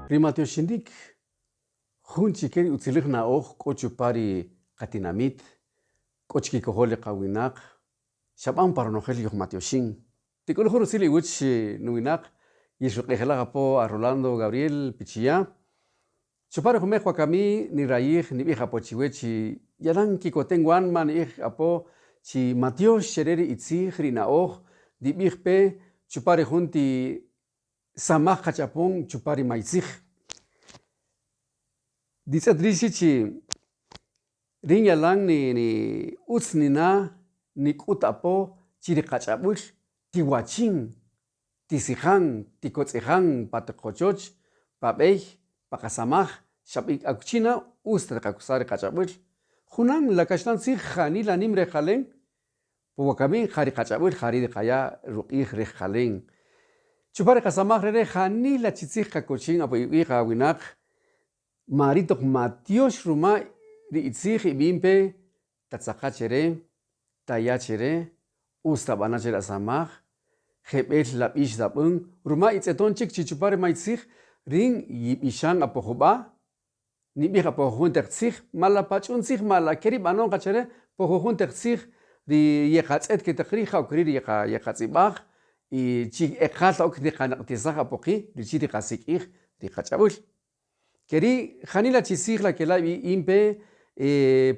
Rimatio shindik, junchi keri utzilik na oj, kochupari katinamit, kochki kohole kawinak, shaban paronogel yoh matio shin. Tikul horusili wich nuinak, yishuqejela po a Rolando Gabriel Pichia. Chupare hume kami ni raíj ni vieja pochiwechi, yalan kikotenguan man ij apo, chi matio shereri itzij rina oj, di bijpe, chupare junti samaj kachapon chupari maizij. Dice Trisichi, rin yalan ni utz nina, ni kutapo, chiri kachabuch, tiwachin, tisijan, tikotzijan, patekochoch, papej, pakasamaj, shabik akuchina, ustra kakusari kachabuch. Junan la kashtan si jani la nimre jalen, puwakamin jari kachabuch, jari de kaya ruqij re jalen. Chupare kasamaj re jani la chitzij kakochin apo iwija winak, maritok matiosh ruma ri itzij ibimpe, tatzakachere, tayachere, ustabanachere asamaj, jebel la bish dabun, ruma itzeton chik chichupare maitzij, rin yibishan apo hoba, nibij apo juntertzij, mala pachuntzij, mala kerib anon kachere, po juntertzij, ri yekatzet kitakrija ukrir yekatzibaj, y chik ekjal ok di kanaqtizaj apoki, ri chiri kasikij, ri kachabul. Keri janila chisij la kelay impe,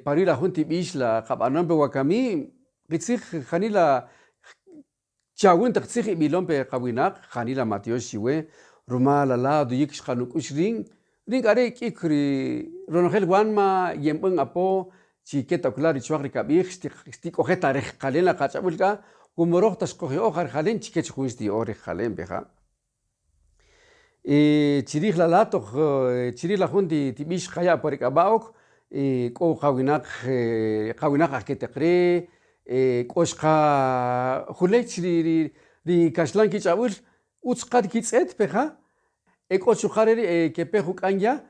pari la junti bish la kabanompe wakami, ritzij janila chawin taktzij ibilompe kawinak, janila matiosh shiwe, ruma la la duyik shkanukush ring are kikri ronogel wanma yembun apo, chiqueta ocular y chuagri kabij, stikojeta rej jalen la kachabulka, gumoroj tashkoje ojar jalen, chiquech juisti ore jalen beja. Chirij la lato, chirij la junti tibish jaya por ekabaok, ko jawinak aketekre, koshka julech ri kashlan kichabul, utzqad kitzet beja, ekochujareri kepejuk anya,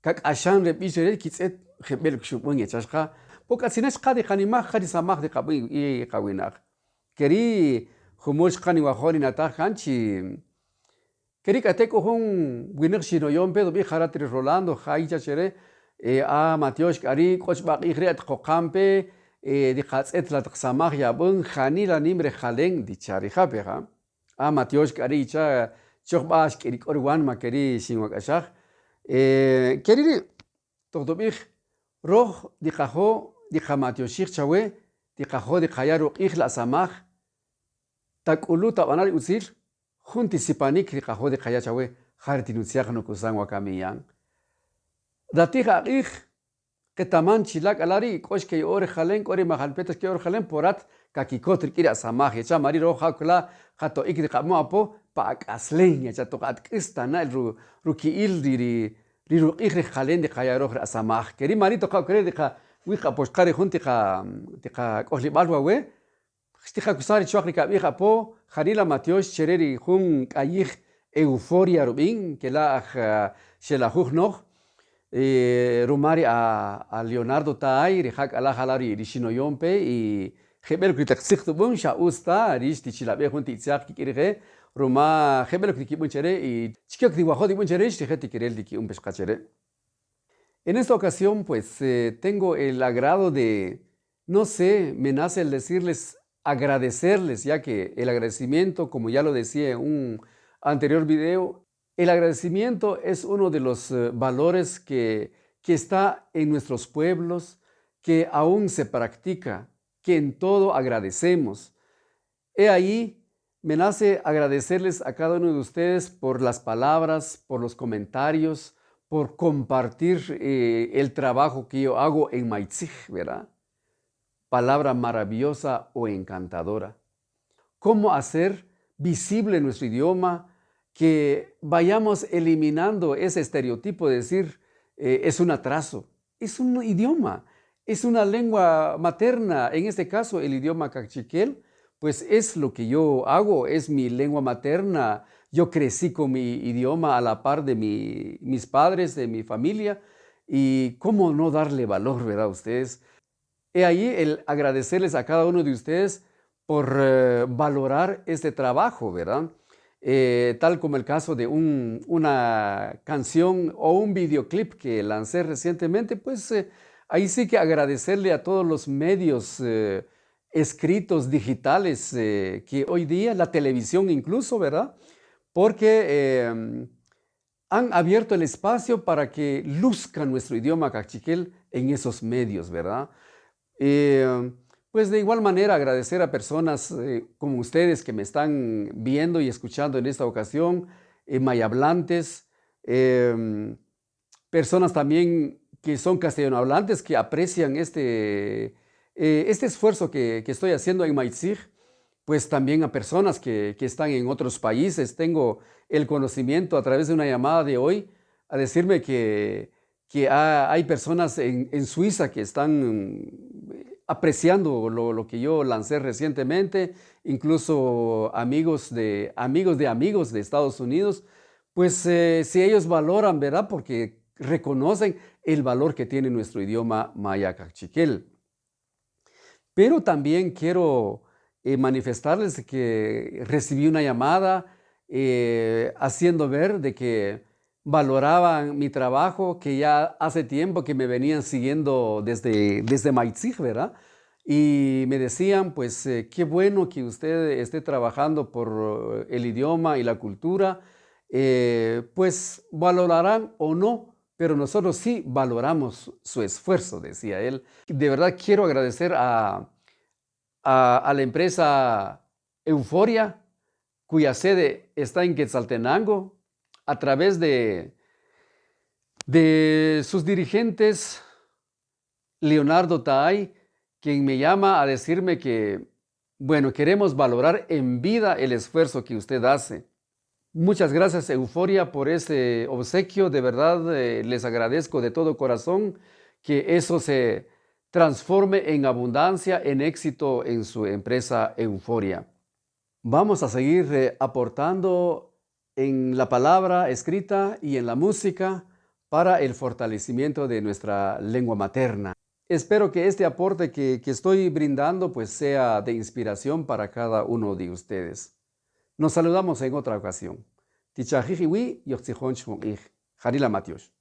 kak ashan repisere kitzet jebel kshupun yechashka, pokatsinesh qadi qanimaj qadi samaj de qabu y qawinak. Keri jumush qani wajori nataj kanchi, keri kateko hun winik shinoyon pedo bi jaratri Rolando jaicha chere, a matiosh kari kochbaq igre at qoqampe, di qatzet la tqsamaj yabun janila nimre jalen di charija beja. A matiosh kari cha choqbash keri korwan ma keri shinwakashaj. Keri tokdobij roj di qajo di qamatioshij chawe, di qajo di qayaru qij la samaj, takulu tabanal utzil, junti sipanik di qajo di qaya chawe, jartinutsiaj no kusan wakamiyan. Datija qij, ketaman chilak alari, koshke ore jalen, kore majalpetas ke ore jalen, porat kakikotri kiri asamaj, echa mari roja kula, jato ikri qamo apo, paak aslen, echa toqat kristana, rukiil ri ruqij re jalen di qaya roj asamaj. Keri mari toqa kore di qa, wika poshkari junti qa kohlibal wawe, Stija kusari chuakri kabija po, janila matiosh chereri jun kayij euforia rubin, que la shelajuj nog, rumari a Leonardo Taay, rihak ala halari rishinoyompe, y jebel kritakzik tubun, shausta, rishti chilabe junti itziak kikirige, ruma jebel krikibun chere, y chikiak diwajodi bun chere, shtijeti kirel diki un pescachere. En esta ocasión, pues, tengo el agrado de, no sé, me nace el decirles, agradecerles, ya que el agradecimiento, como ya lo decía en un anterior video, el agradecimiento es uno de los valores que está en nuestros pueblos, que aún se practica, que en todo agradecemos. He ahí, me nace agradecerles a cada uno de ustedes por las palabras, por los comentarios, por compartir el trabajo que yo hago en Maitzij, ¿verdad? Palabra maravillosa o encantadora. ¿Cómo hacer visible nuestro idioma? Que vayamos eliminando ese estereotipo de decir es un atraso. Es un idioma, es una lengua materna. En este caso, el idioma cachiquel, pues es lo que yo hago, es mi lengua materna. Yo crecí con mi idioma a la par de mis padres, de mi familia. Y cómo no darle valor, ¿verdad? Ustedes. He ahí el agradecerles a cada uno de ustedes por valorar este trabajo, ¿verdad? tal como el caso de una canción o un videoclip que lancé recientemente, pues ahí sí que agradecerle a todos los medios escritos digitales que hoy día, la televisión incluso, ¿verdad? Porque han abierto el espacio para que luzca nuestro idioma cachiquel en esos medios, ¿verdad? Pues de igual manera agradecer a personas como ustedes que me están viendo y escuchando en esta ocasión, mayablantes, personas también que son castellanohablantes que aprecian este esfuerzo que estoy haciendo en Maitzig, pues también a personas que están en otros países. Tengo el conocimiento a través de una llamada de hoy a decirme que hay personas en Suiza que están apreciando lo que yo lancé recientemente, incluso amigos de amigos de Estados Unidos, pues si ellos valoran, ¿verdad? Porque reconocen el valor que tiene nuestro idioma maya cachiquel. Pero también quiero manifestarles que recibí una llamada haciendo ver de que valoraban mi trabajo, que ya hace tiempo que me venían siguiendo desde Maitzig, ¿verdad? Y me decían, pues, qué bueno que usted esté trabajando por el idioma y la cultura, pues valorarán o no, pero nosotros sí valoramos su esfuerzo, decía él. De verdad quiero agradecer a la empresa Euforia, cuya sede está en Quetzaltenango, a través de sus dirigentes, Leonardo Taay, quien me llama a decirme que, bueno, queremos valorar en vida el esfuerzo que usted hace. Muchas gracias, Euforia, por ese obsequio. De verdad, les agradezco de todo corazón que eso se transforme en abundancia, en éxito en su empresa Euforia. Vamos a seguir aportando en la palabra escrita y en la música para el fortalecimiento de nuestra lengua materna. Espero que este aporte que estoy brindando pues sea de inspiración para cada uno de ustedes. Nos saludamos en otra ocasión. Tichajijiwi yochzijon shmokij. Jarila Matios.